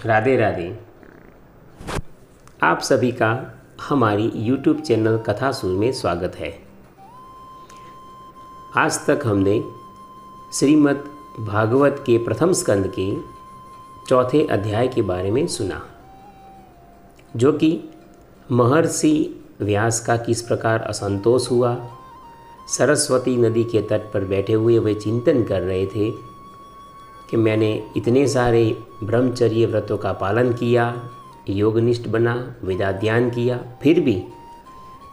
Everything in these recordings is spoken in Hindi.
राधे राधे। आप सभी का हमारी YouTube चैनल कथा सुर में स्वागत है। आज तक हमने श्रीमद् भागवत के प्रथम स्कंद के चौथे अध्याय के बारे में सुना, जो कि महर्षि व्यास का किस प्रकार असंतोष हुआ। सरस्वती नदी के तट पर बैठे हुए वे चिंतन कर रहे थे कि मैंने इतने सारे ब्रह्मचर्य व्रतों का पालन किया, योगनिष्ठ बना, वेदाध्ययन किया, फिर भी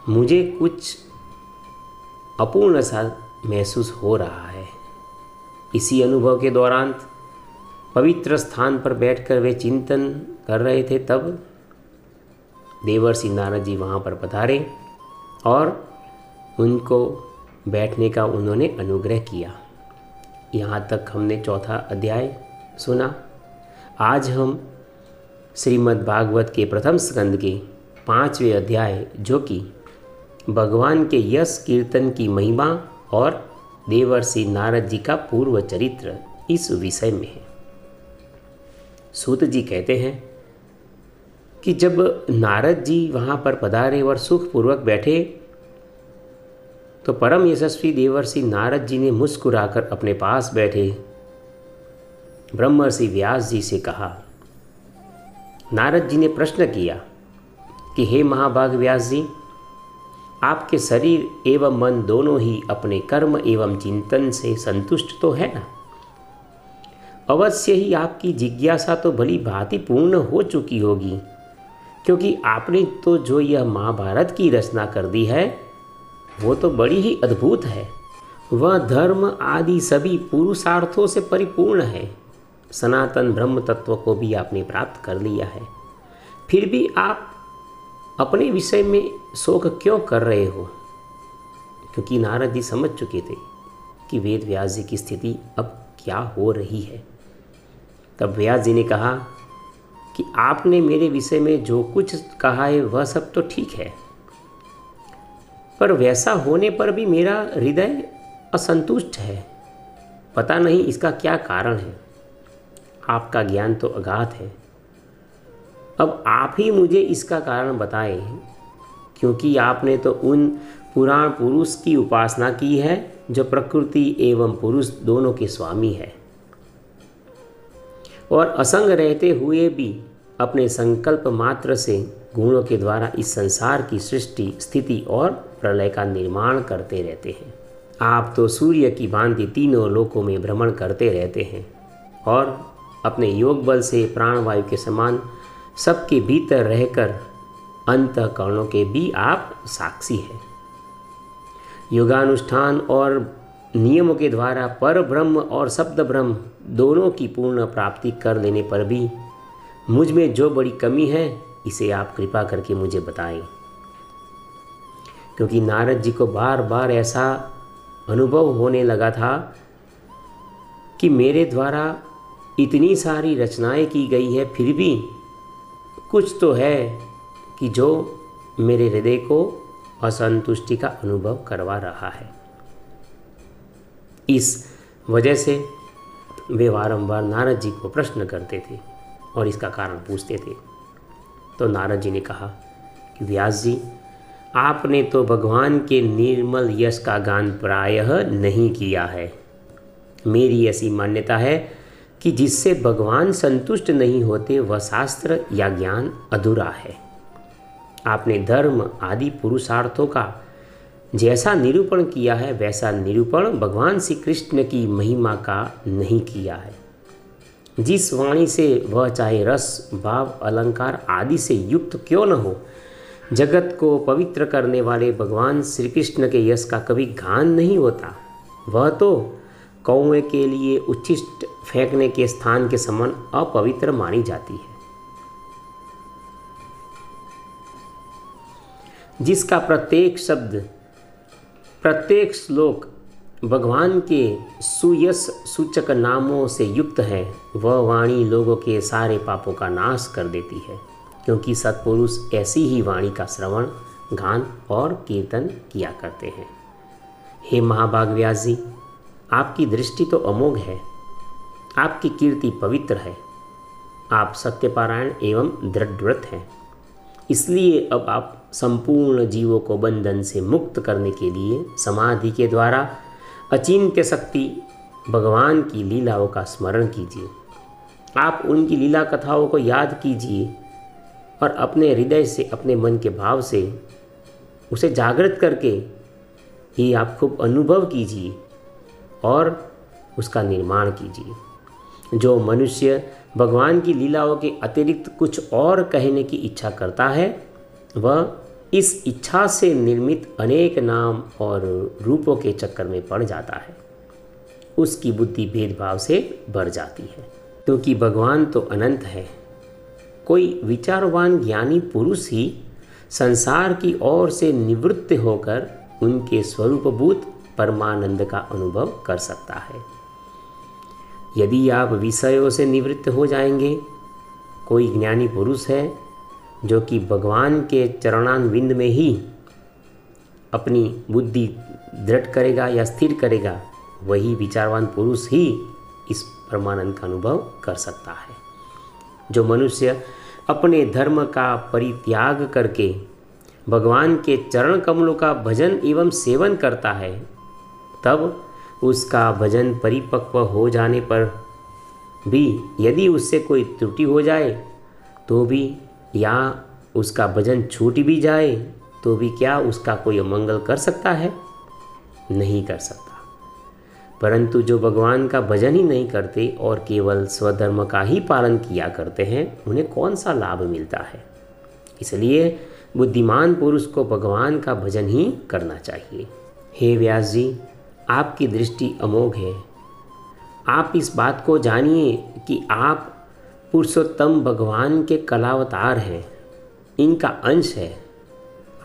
मुझे कुछ अपूर्ण सा महसूस हो रहा है। इसी अनुभव के दौरान पवित्र स्थान पर बैठकर वे चिंतन कर रहे थे, तब देवर्षि नारद जी वहाँ पर पधारे और उनको बैठने का उन्होंने अनुग्रह किया। यहाँ तक हमने चौथा अध्याय सुना। आज हम श्रीमद् भागवत के प्रथम स्कंद के 5वें अध्याय, जो कि भगवान के यश कीर्तन की महिमा और देवर्षि नारद जी का पूर्व चरित्र, इस विषय में है। सूत जी कहते हैं कि जब नारद जी वहाँ पर पधारे और सुखपूर्वक बैठे, तो परम यशस्वी देवर्षि नारद जी ने मुस्कुराकर अपने पास बैठे ब्रह्मर्षि व्यास जी से कहा। नारद जी ने प्रश्न किया कि हे महाभाग व्यास जी, आपके शरीर एवं मन दोनों ही अपने कर्म एवं चिंतन से संतुष्ट तो है ना? अवश्य ही आपकी जिज्ञासा तो भली भांति पूर्ण हो चुकी होगी, क्योंकि आपने तो जो यह महाभारत की रचना कर दी है वो तो बड़ी ही अद्भुत है। वह धर्म आदि सभी पुरुषार्थों से परिपूर्ण है। सनातन ब्रह्म तत्व को भी आपने प्राप्त कर लिया है, फिर भी आप अपने विषय में शोक क्यों कर रहे हो? क्योंकि नारद जी समझ चुके थे कि वेद व्यास जी की स्थिति अब क्या हो रही है। तब व्यास जी ने कहा कि आपने मेरे विषय में जो कुछ कहा है वह सब तो ठीक है, पर वैसा होने पर भी मेरा हृदय असंतुष्ट है। पता नहीं इसका क्या कारण है। आपका ज्ञान तो अगाध है, अब आप ही मुझे इसका कारण बताएं, क्योंकि आपने तो उन पुराण पुरुष की उपासना की है जो प्रकृति एवं पुरुष दोनों के स्वामी है, और असंग रहते हुए भी अपने संकल्प मात्र से गुणों के द्वारा इस संसार की सृष्टि, स्थिति और प्रलय का निर्माण करते रहते हैं। आप तो सूर्य की भांति तीनों लोकों में भ्रमण करते रहते हैं और अपने योग बल से प्राणवायु के समान सबके भीतर रहकर अंतःकरणों के भी आप साक्षी हैं। योगानुष्ठान और नियमों के द्वारा पर ब्रह्म और शब्द ब्रह्म दोनों की पूर्ण प्राप्ति कर लेने पर भी मुझ में जो बड़ी कमी है, इसे आप कृपा करके मुझे बताएं। क्योंकि नारद जी को बार बार ऐसा अनुभव होने लगा था कि मेरे द्वारा इतनी सारी रचनाएं की गई है, फिर भी कुछ तो है कि जो मेरे हृदय को असंतुष्टि का अनुभव करवा रहा है। इस वजह से वे वारंबार नारद जी को प्रश्न करते थे और इसका कारण पूछते थे। तो नारद जी ने कहा कि व्यास जी, आपने तो भगवान के निर्मल यश का गान प्रायः नहीं किया है। मेरी ऐसी मान्यता है कि जिससे भगवान संतुष्ट नहीं होते वह शास्त्र या ज्ञान अधूरा है। आपने धर्म आदि पुरुषार्थों का जैसा निरूपण किया है, वैसा निरूपण भगवान श्री कृष्ण की महिमा का नहीं किया है। जिस वाणी से वह चाहे रस, भाव, अलंकार आदि से युक्त क्यों न हो, जगत को पवित्र करने वाले भगवान श्री कृष्ण के यश का कभी गान नहीं होता। वह तो कौवे के लिए उच्छिष्ट फेंकने के स्थान के समान अपवित्र मानी जाती है। जिसका प्रत्येक शब्द, प्रत्येक श्लोक भगवान के सुयश सूचक नामों से युक्त है, वह वाणी लोगों के सारे पापों का नाश कर देती है, क्योंकि सत्पुरुष ऐसी ही वाणी का श्रवण, गान और कीर्तन किया करते हैं। हे महाभाग व्यास जी, आपकी दृष्टि तो अमोघ है, आपकी कीर्ति पवित्र है। आप सत्यपारायण एवं दृढ़व्रत हैं। इसलिए अब आप संपूर्ण जीवों को बंधन से मुक्त करने के लिए समाधि के द्वारा अचिंत्य शक्ति भगवान की लीलाओं का स्मरण कीजिए। आप उनकी लीला कथाओं को याद कीजिए और अपने हृदय से, अपने मन के भाव से उसे जागृत करके ही आप खूब अनुभव कीजिए और उसका निर्माण कीजिए। जो मनुष्य भगवान की लीलाओं के अतिरिक्त कुछ और कहने की इच्छा करता है, वह इस इच्छा से निर्मित अनेक नाम और रूपों के चक्कर में पड़ जाता है। उसकी बुद्धि भेदभाव से भर जाती है, क्योंकि भगवान तो अनंत है। कोई विचारवान ज्ञानी पुरुष ही संसार की ओर से निवृत्त होकर उनके स्वरूपभूत परमानंद का अनुभव कर सकता है। यदि आप विषयों से निवृत्त हो जाएंगे, कोई ज्ञानी पुरुष है जो कि भगवान के चरणारविंद में ही अपनी बुद्धि दृढ़ करेगा या स्थिर करेगा, वही विचारवान पुरुष ही इस परमानंद का अनुभव कर सकता है। जो मनुष्य अपने धर्म का परित्याग करके भगवान के चरण कमलों का भजन एवं सेवन करता है, तब उसका भजन परिपक्व हो जाने पर भी यदि उससे कोई त्रुटि हो जाए तो भी, या उसका भजन छूट भी जाए तो भी क्या उसका कोई अमंगल कर सकता है? नहीं कर सकता। परंतु जो भगवान का भजन ही नहीं करते और केवल स्वधर्म का ही पालन किया करते हैं, उन्हें कौन सा लाभ मिलता है? इसलिए बुद्धिमान पुरुष को भगवान का भजन ही करना चाहिए। हे व्यास जी, आपकी दृष्टि अमोघ है। आप इस बात को जानिए कि आप पुरुषोत्तम भगवान के कलावतार हैं, इनका अंश है।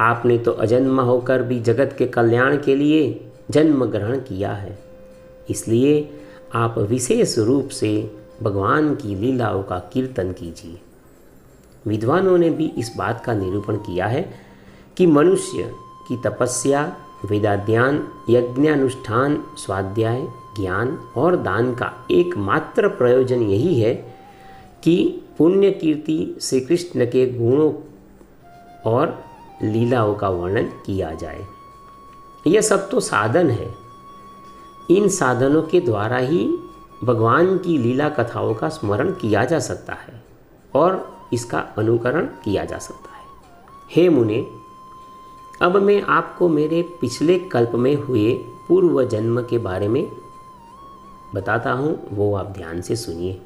आपने तो अजन्मा होकर भी जगत के कल्याण के लिए जन्म ग्रहण किया है। इसलिए आप विशेष रूप से भगवान की लीलाओं का कीर्तन कीजिए। विद्वानों ने भी इस बात का निरूपण किया है कि मनुष्य की तपस्या, वेदाध्ययन, यज्ञानुष्ठान, स्वाध्याय, ज्ञान और दान का एकमात्र प्रयोजन यही है कि पुण्य कीर्ति श्री कृष्ण के गुणों और लीलाओं का वर्णन किया जाए। यह सब तो साधन है। इन साधनों के द्वारा ही भगवान की लीला कथाओं का स्मरण किया जा सकता है और इसका अनुकरण किया जा सकता है। हे मुने, अब मैं आपको मेरे पिछले कल्प में हुए पूर्व जन्म के बारे में बताता हूँ, वो आप ध्यान से सुनिए।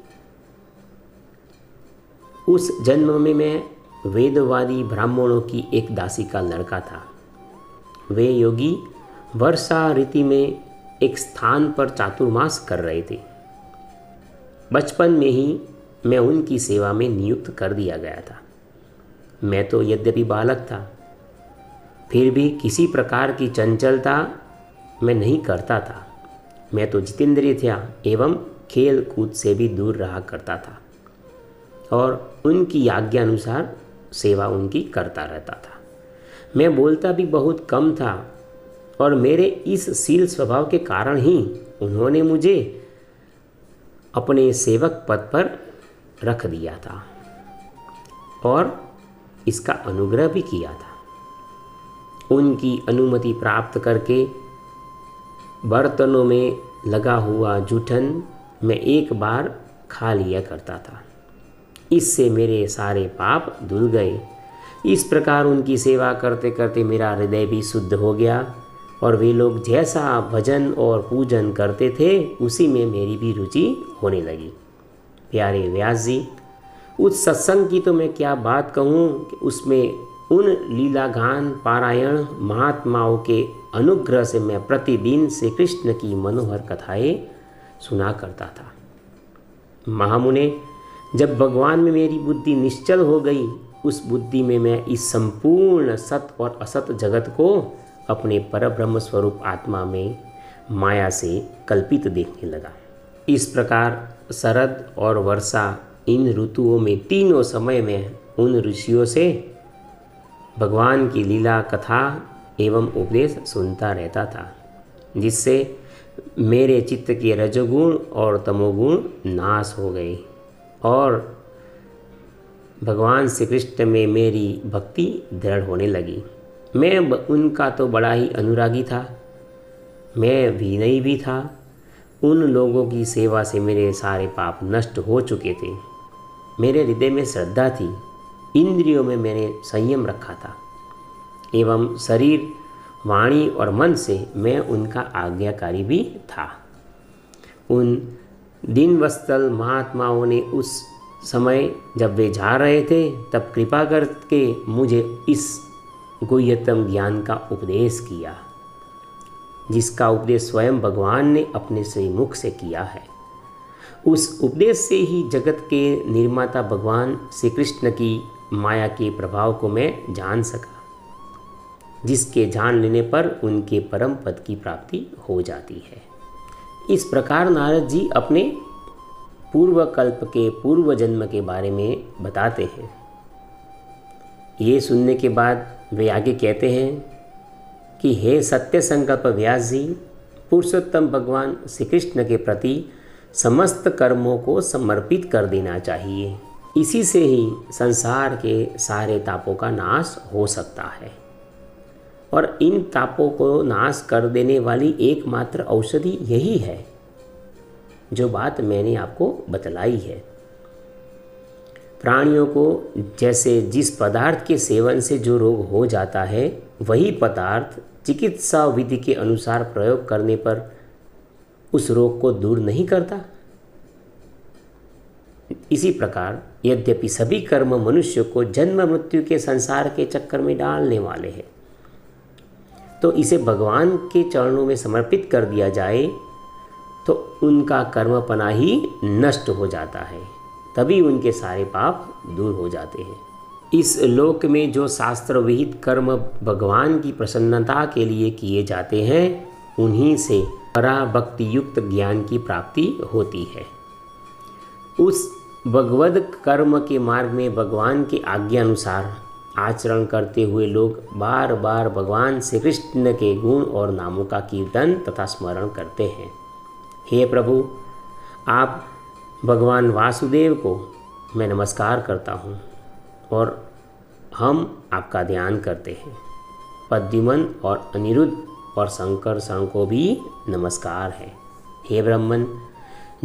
उस जन्म में मैं वेदवादी ब्राह्मणों की एक दासी का लड़का था। वे योगी वर्षा ऋतु में एक स्थान पर चातुर्मास कर रहे थे। बचपन में ही मैं उनकी सेवा में नियुक्त कर दिया गया था। मैं तो यद्यपि बालक था, फिर भी किसी प्रकार की चंचलता मैं नहीं करता था। मैं तो जितेंद्रिय था एवं खेल कूद से भी दूर रहा करता था और उनकी आज्ञा अनुसार सेवा उनकी करता रहता था। मैं बोलता भी बहुत कम था और मेरे इस शील स्वभाव के कारण ही उन्होंने मुझे अपने सेवक पद पर रख दिया था और इसका अनुग्रह भी किया था। उनकी अनुमति प्राप्त करके बर्तनों में लगा हुआ जूठन मैं एक बार खा लिया करता था। इससे मेरे सारे पाप धुल गए। इस प्रकार उनकी सेवा करते करते मेरा हृदय भी शुद्ध हो गया और वे लोग जैसा भजन और पूजन करते थे उसी में मेरी भी रुचि होने लगी। प्यारे व्यास जी, उस सत्संग की तो मैं क्या बात कहूँ कि उसमें उन लीलागान पारायण महात्माओं के अनुग्रह से मैं प्रतिदिन श्री कृष्ण की मनोहर कथाएं सुना करता था। महामुने, जब भगवान में मेरी बुद्धि निश्चल हो गई, उस बुद्धि में मैं इस संपूर्ण सत और असत जगत को अपने परब्रह्म स्वरूप आत्मा में माया से कल्पित देखने लगा। इस प्रकार शरद और वर्षा इन ऋतुओं में तीनों समय में उन ऋषियों से भगवान की लीला कथा एवं उपदेश सुनता रहता था, जिससे मेरे चित्त के रजोगुण और तमोगुण नाश हो गए और भगवान श्री कृष्ण में मेरी भक्ति दृढ़ होने लगी। मैं उनका तो बड़ा ही अनुरागी था, मैं विनयी भी था। उन लोगों की सेवा से मेरे सारे पाप नष्ट हो चुके थे। मेरे हृदय में श्रद्धा थी, इंद्रियों में मैंने संयम रखा था एवं शरीर, वाणी और मन से मैं उनका आज्ञाकारी भी था। उन दीनवत्सल महात्माओं ने उस समय जब वे जा रहे थे तब कृपा करके मुझे इस गुह्यतम ज्ञान का उपदेश किया, जिसका उपदेश स्वयं भगवान ने अपने से मुख से किया है। उस उपदेश से ही जगत के निर्माता भगवान श्री कृष्ण की माया के प्रभाव को मैं जान सका, जिसके जान लेने पर उनके परम पद की प्राप्ति हो जाती है। इस प्रकार नारद जी अपने पूर्व कल्प के पूर्व जन्म के बारे में बताते हैं। ये सुनने के बाद वे आगे कहते हैं कि हे सत्य संकल्प व्यास जी, पुरुषोत्तम भगवान श्री कृष्ण के प्रति समस्त कर्मों को समर्पित कर देना चाहिए। इसी से ही संसार के सारे तापों का नाश हो सकता है और इन तापों को नाश कर देने वाली एकमात्र औषधि यही है, जो बात मैंने आपको बतलाई है। प्राणियों को जैसे जिस पदार्थ के सेवन से जो रोग हो जाता है, वही पदार्थ चिकित्सा विधि के अनुसार प्रयोग करने पर उस रोग को दूर नहीं करता। इसी प्रकार यद्यपि सभी कर्म मनुष्य को जन्म मृत्यु के संसार के चक्कर में डालने वाले हैं, तो इसे भगवान के चरणों में समर्पित कर दिया जाए तो उनका कर्मपना ही नष्ट हो जाता है, तभी उनके सारे पाप दूर हो जाते हैं। इस लोक में जो शास्त्र विहित कर्म भगवान की प्रसन्नता के लिए किए जाते हैं, उन्हीं से पराभक्ति युक्त ज्ञान की प्राप्ति होती है। उस भगवद कर्म के मार्ग में भगवान के आज्ञा अनुसार आचरण करते हुए लोग बार बार भगवान श्री कृष्ण के गुण और नामों का कीर्तन तथा स्मरण करते हैं। हे प्रभु, आप भगवान वासुदेव को मैं नमस्कार करता हूँ और हम आपका ध्यान करते हैं। पद्युमन और अनिरुद्ध और शंकर को भी नमस्कार है। हे ब्राह्मण,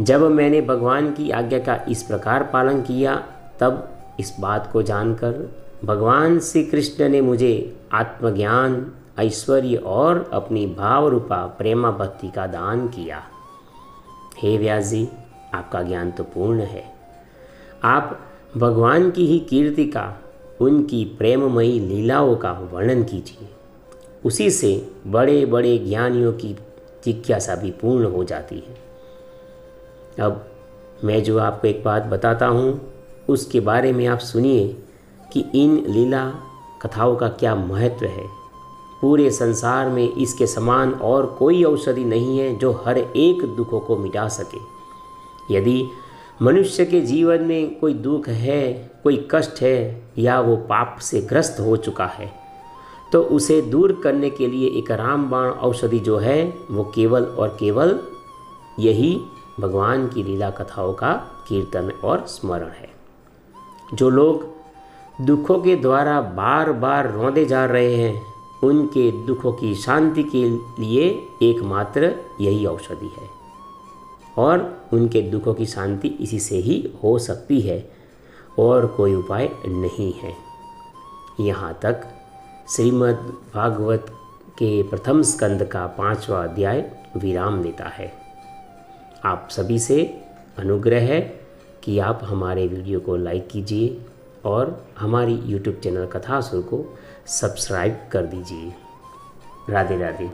जब मैंने भगवान की आज्ञा का इस प्रकार पालन किया, तब इस बात को जानकर भगवान श्री कृष्ण ने मुझे आत्मज्ञान, ऐश्वर्य और अपनी भाव रूपा प्रेमा भक्ति का दान किया। हे व्यास जी, आपका ज्ञान तो पूर्ण है। आप भगवान की ही कीर्ति का, उनकी प्रेममयी लीलाओं का वर्णन कीजिए। उसी से बड़े बड़े ज्ञानियों की जिज्ञासा भी पूर्ण हो जाती है। अब मैं जो आपको एक बात बताता हूँ, उसके बारे में आप सुनिए कि इन लीला कथाओं का क्या महत्व है। पूरे संसार में इसके समान और कोई औषधि नहीं है जो हर एक दुखों को मिटा सके। यदि मनुष्य के जीवन में कोई दुख है, कोई कष्ट है या वो पाप से ग्रस्त हो चुका है, तो उसे दूर करने के लिए एक रामबाण औषधि जो है वो केवल और केवल यही भगवान की लीला कथाओं का कीर्तन और स्मरण है। जो लोग दुखों के द्वारा बार बार रौंदे जा रहे हैं, उनके दुखों की शांति के लिए एकमात्र यही औषधि है और उनके दुखों की शांति इसी से ही हो सकती है और कोई उपाय नहीं है। यहाँ तक श्रीमद् भागवत के प्रथम स्कंद का 5वां अध्याय विराम लेता है। आप सभी से अनुग्रह है कि आप हमारे वीडियो को लाइक कीजिए और हमारी YouTube चैनल कथासुर को सब्सक्राइब कर दीजिए। राधे राधे।